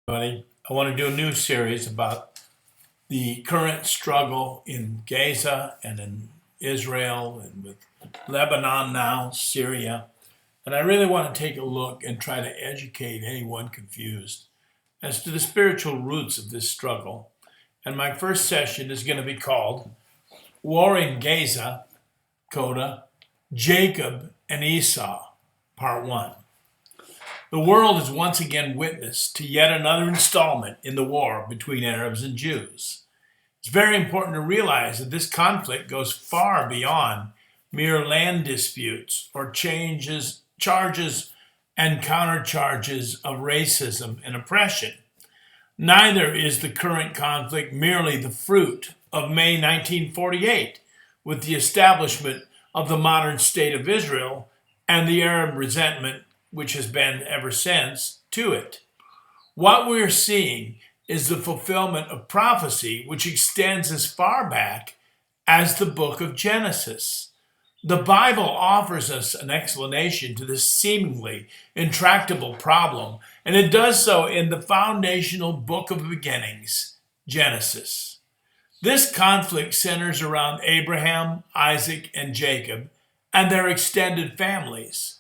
Everybody. I want to do a new series about the current struggle in Gaza and in Israel and with Lebanon now, Syria. And I really want to take a look and try to educate anyone confused as to the spiritual roots of this struggle. And my first session is going to be called War in Gaza, Coda, Jacob and Esau, Part 1. The world has once again witnessed to yet another installment in the war between Arabs and Jews. It's very important to realize that this conflict goes far beyond mere land disputes or charges and countercharges of racism and oppression. Neither is the current conflict merely the fruit of May 1948, with the establishment of the modern state of Israel and the Arab resentment which has been ever since to it. What we're seeing is the fulfillment of prophecy which extends as far back as the book of Genesis. The Bible offers us an explanation to this seemingly intractable problem, and it does so in the foundational book of beginnings, Genesis. This conflict centers around Abraham, Isaac, and Jacob and their extended families.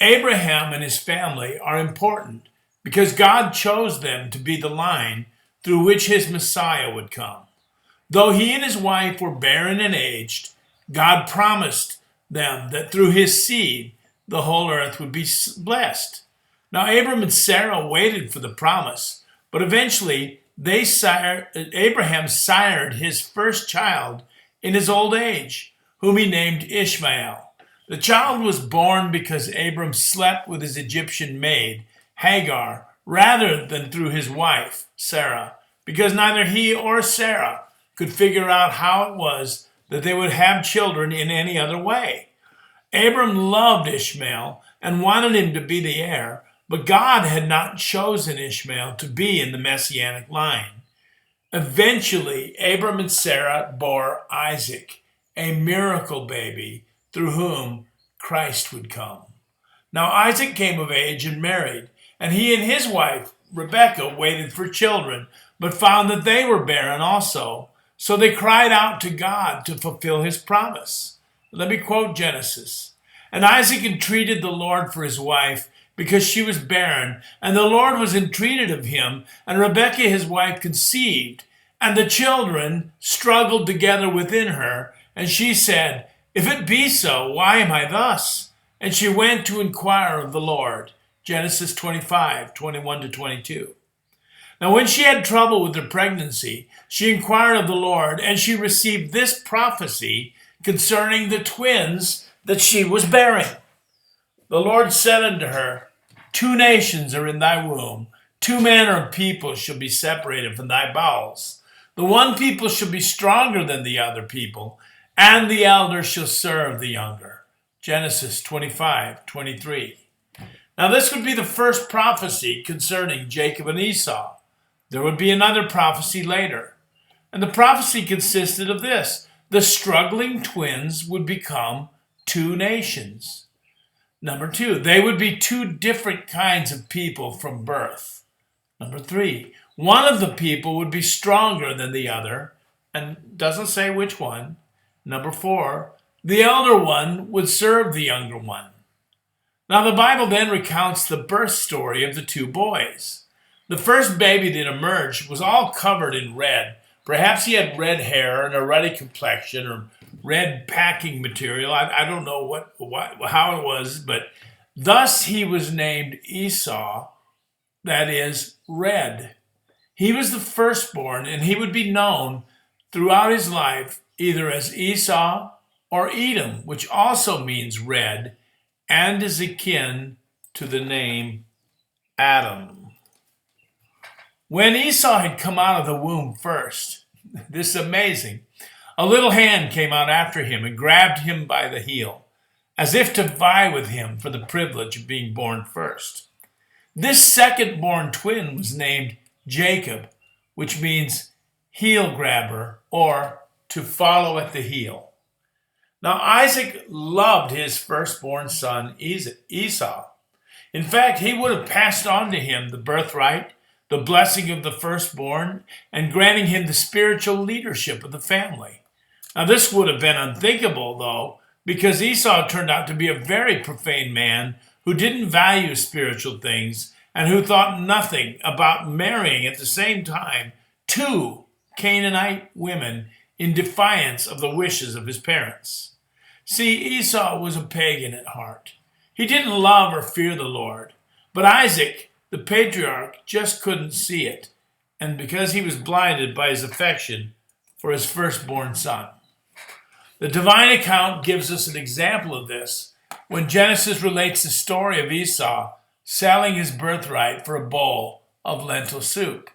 Abraham and his family are important because God chose them to be the line through which his Messiah would come. Though he and his wife were barren and aged, God promised them that through his seed, the whole earth would be blessed. Now, Abram and Sarah waited for the promise, but eventually Abraham sired his first child in his old age, whom he named Ishmael. The child was born because Abram slept with his Egyptian maid, Hagar, rather than through his wife, Sarah, because neither he or Sarah could figure out how it was that they would have children in any other way. Abram loved Ishmael and wanted him to be the heir, but God had not chosen Ishmael to be in the messianic line. Eventually, Abram and Sarah bore Isaac, a miracle baby, through whom Christ would come. Now Isaac came of age and married, and he and his wife, Rebekah, waited for children, but found that they were barren also. So they cried out to God to fulfill his promise. Let me quote Genesis. And Isaac entreated the Lord for his wife, because she was barren, and the Lord was entreated of him, and Rebekah his wife conceived, and the children struggled together within her, and she said, "If it be so, why am I thus?" And she went to inquire of the Lord. Genesis 25:21-22. Now when she had trouble with her pregnancy, she inquired of the Lord, and she received this prophecy concerning the twins that she was bearing. The Lord said unto her, "Two nations are in thy womb, two manner of people shall be separated from thy bowels. The one people shall be stronger than the other people, and the elder shall serve the younger." Genesis 25:23. Now this would be the first prophecy concerning Jacob and Esau. There would be another prophecy later. And the prophecy consisted of this: the struggling twins would become two nations. Number 2, they would be two different kinds of people from birth. Number 3, one of the people would be stronger than the other, and doesn't say which one. Number 4, the elder one would serve the younger one. Now the Bible then recounts the birth story of the two boys. The first baby that emerged was all covered in red. Perhaps he had red hair and a ruddy complexion or red packing material. I don't know how it was, but thus he was named Esau, that is, red. He was the firstborn, and he would be known throughout his life either as Esau or Edom, which also means red and is akin to the name Adam. When Esau had come out of the womb first, this is amazing, a little hand came out after him and grabbed him by the heel, as if to vie with him for the privilege of being born first. This second-born twin was named Jacob, which means heel grabber or to follow at the heel. Now Isaac loved his firstborn son Esau. In fact, he would have passed on to him the birthright, the blessing of the firstborn, and granting him the spiritual leadership of the family. Now, this would have been unthinkable, though, because Esau turned out to be a very profane man who didn't value spiritual things and who thought nothing about marrying at the same time two Canaanite women in defiance of the wishes of his parents. See, Esau was a pagan at heart. He didn't love or fear the Lord, but Isaac, the patriarch, just couldn't see it, and because he was blinded by his affection for his firstborn son. The divine account gives us an example of this when Genesis relates the story of Esau selling his birthright for a bowl of lentil soup.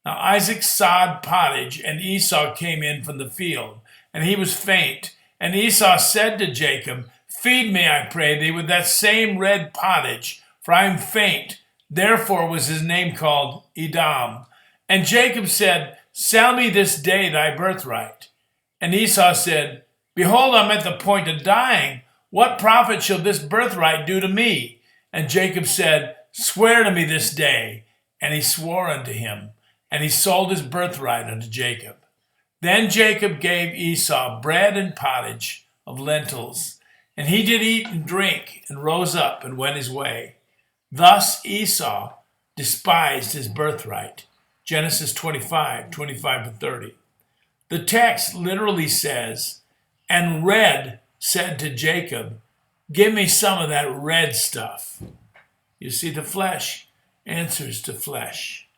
Now Isaac sawed pottage, and Esau came in from the field, and he was faint. And Esau said to Jacob, "Feed me, I pray thee, with that same red pottage, for I am faint." Therefore was his name called Edom. And Jacob said, "Sell me this day thy birthright." And Esau said, "Behold, I am at the point of dying. What profit shall this birthright do to me?" And Jacob said, "Swear to me this day." And he swore unto him, and he sold his birthright unto Jacob. Then Jacob gave Esau bread and pottage of lentils, and he did eat and drink, and rose up and went his way. Thus Esau despised his birthright. Genesis 25:25-30. The text literally says, "And red said to Jacob, 'Give me some of that red stuff.'" You see, the flesh answers to flesh.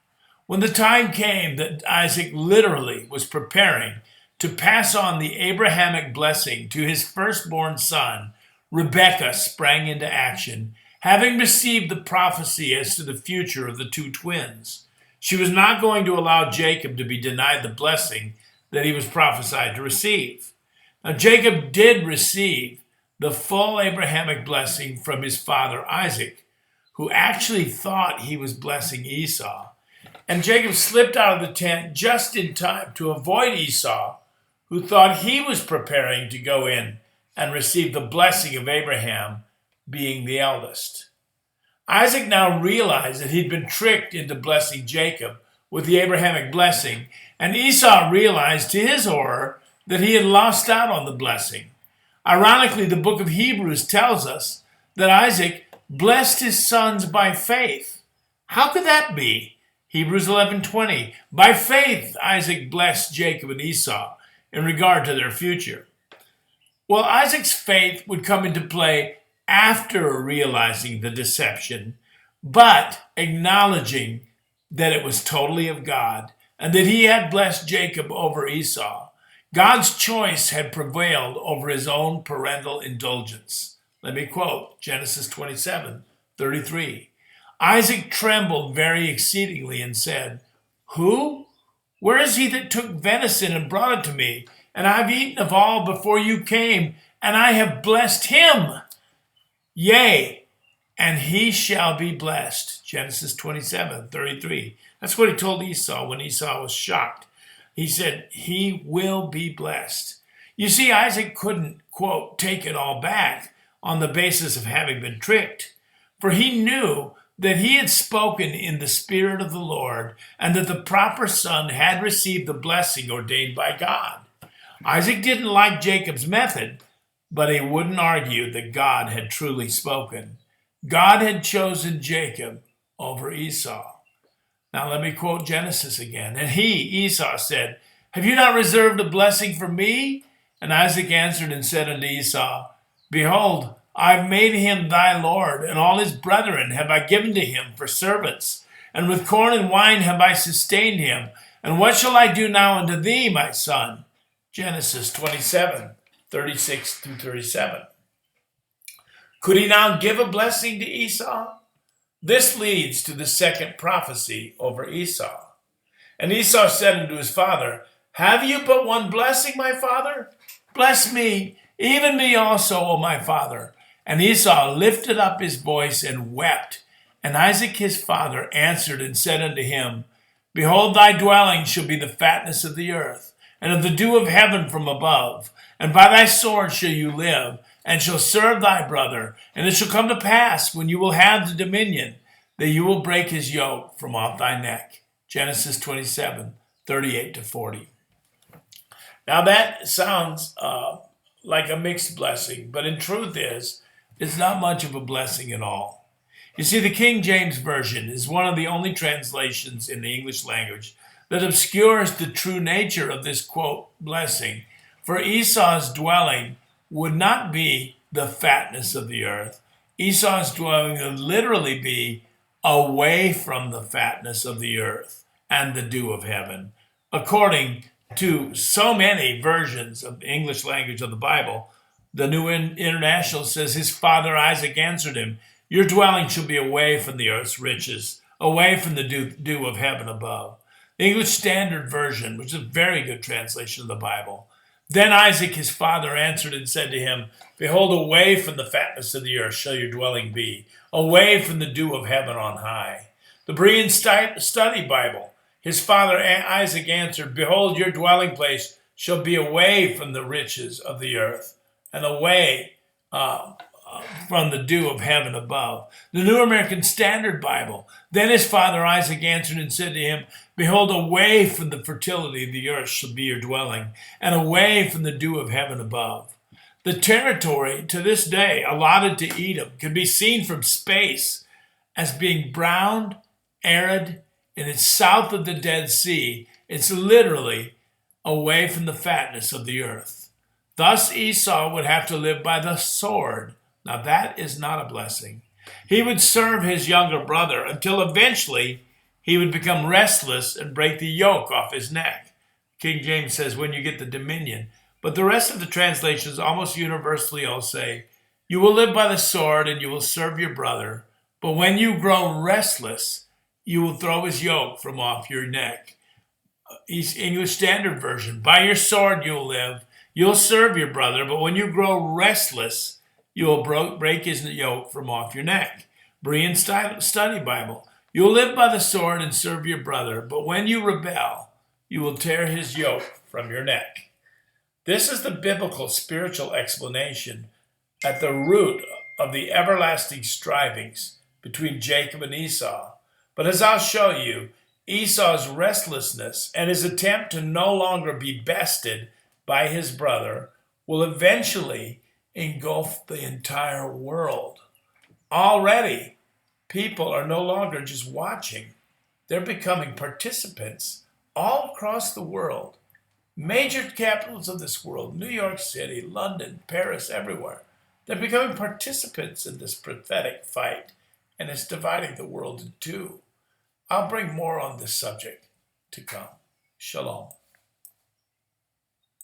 When the time came that Isaac literally was preparing to pass on the Abrahamic blessing to his firstborn son, Rebekah sprang into action, having received the prophecy as to the future of the two twins. She was not going to allow Jacob to be denied the blessing that he was prophesied to receive. Now, Jacob did receive the full Abrahamic blessing from his father Isaac, who actually thought he was blessing Esau. And Jacob slipped out of the tent just in time to avoid Esau, who thought he was preparing to go in and receive the blessing of Abraham, being the eldest. Isaac now realized that he'd been tricked into blessing Jacob with the Abrahamic blessing, and Esau realized to his horror that he had lost out on the blessing. Ironically, the book of Hebrews tells us that Isaac blessed his sons by faith. How could that be? Hebrews 11:20. By faith, Isaac blessed Jacob and Esau in regard to their future. Well, Isaac's faith would come into play after realizing the deception, but acknowledging that it was totally of God and that he had blessed Jacob over Esau. God's choice had prevailed over his own parental indulgence. Let me quote Genesis 27:33. Isaac trembled very exceedingly and said, "Who? Where is he that took venison and brought it to me? And I have eaten of all before you came, and I have blessed him. Yea, and he shall be blessed." Genesis 27:33. That's what he told Esau when Esau was shocked. He said, "He will be blessed." You see, Isaac couldn't, quote, take it all back on the basis of having been tricked, for he knew that he had spoken in the Spirit of the Lord and that the proper son had received the blessing ordained by God. Isaac didn't like Jacob's method, but he wouldn't argue that God had truly spoken. God had chosen Jacob over Esau. Now let me quote Genesis again. And he, Esau, said, "Have you not reserved a blessing for me?" And Isaac answered and said unto Esau, "Behold, I have made him thy lord, and all his brethren have I given to him for servants, and with corn and wine have I sustained him. And what shall I do now unto thee, my son?" Genesis 27:36-37. Could he now give a blessing to Esau? This leads to the second prophecy over Esau. And Esau said unto his father, "Have you but one blessing, my father? Bless me, even me also, O my father." And Esau lifted up his voice and wept. And Isaac his father answered and said unto him, "Behold, thy dwelling shall be the fatness of the earth, and of the dew of heaven from above. And by thy sword shall you live, and shall serve thy brother. And it shall come to pass, when you will have the dominion, that you will break his yoke from off thy neck. Genesis 27:38-40. Now that sounds like a mixed blessing, but in truth it's not much of a blessing at all. You see, the King James Version is one of the only translations in the English language that obscures the true nature of this, quote, blessing. For Esau's dwelling would not be the fatness of the earth. Esau's dwelling would literally be away from the fatness of the earth and the dew of heaven. According to so many versions of the English language of the Bible, the New International says his father Isaac answered him, your dwelling shall be away from the earth's riches, away from the dew of heaven above. The English Standard Version, which is a very good translation of the Bible. Then Isaac his father answered and said to him, behold, away from the fatness of the earth shall your dwelling be, away from the dew of heaven on high. The Berean Study Bible, his father Isaac answered, behold, your dwelling place shall be away from the riches of the earth, and away from the dew of heaven above. The New American Standard Bible, then his father Isaac answered and said to him, behold, away from the fertility of the earth shall be your dwelling, and away from the dew of heaven above. The territory to this day allotted to Edom can be seen from space as being brown, arid, and it's south of the Dead Sea. It's literally away from the fatness of the earth. Thus Esau would have to live by the sword. Now that is not a blessing. He would serve his younger brother until eventually he would become restless and break the yoke off his neck. King James says, when you get the dominion. But the rest of the translations almost universally all say, you will live by the sword and you will serve your brother. But when you grow restless, you will throw his yoke from off your neck. English Standard Version, by your sword you'll live. You'll serve your brother, but when you grow restless, you will break his yoke from off your neck. Berean Study Bible. You will live by the sword and serve your brother, but when you rebel, you will tear his yoke from your neck. This is the biblical spiritual explanation at the root of the everlasting strivings between Jacob and Esau. But as I'll show you, Esau's restlessness and his attempt to no longer be bested by his brother will eventually engulf the entire world. Already, people are no longer just watching. They're becoming participants all across the world. Major capitals of this world, New York City, London, Paris, everywhere. They're becoming participants in this prophetic fight, and it's dividing the world in two. I'll bring more on this subject to come. Shalom.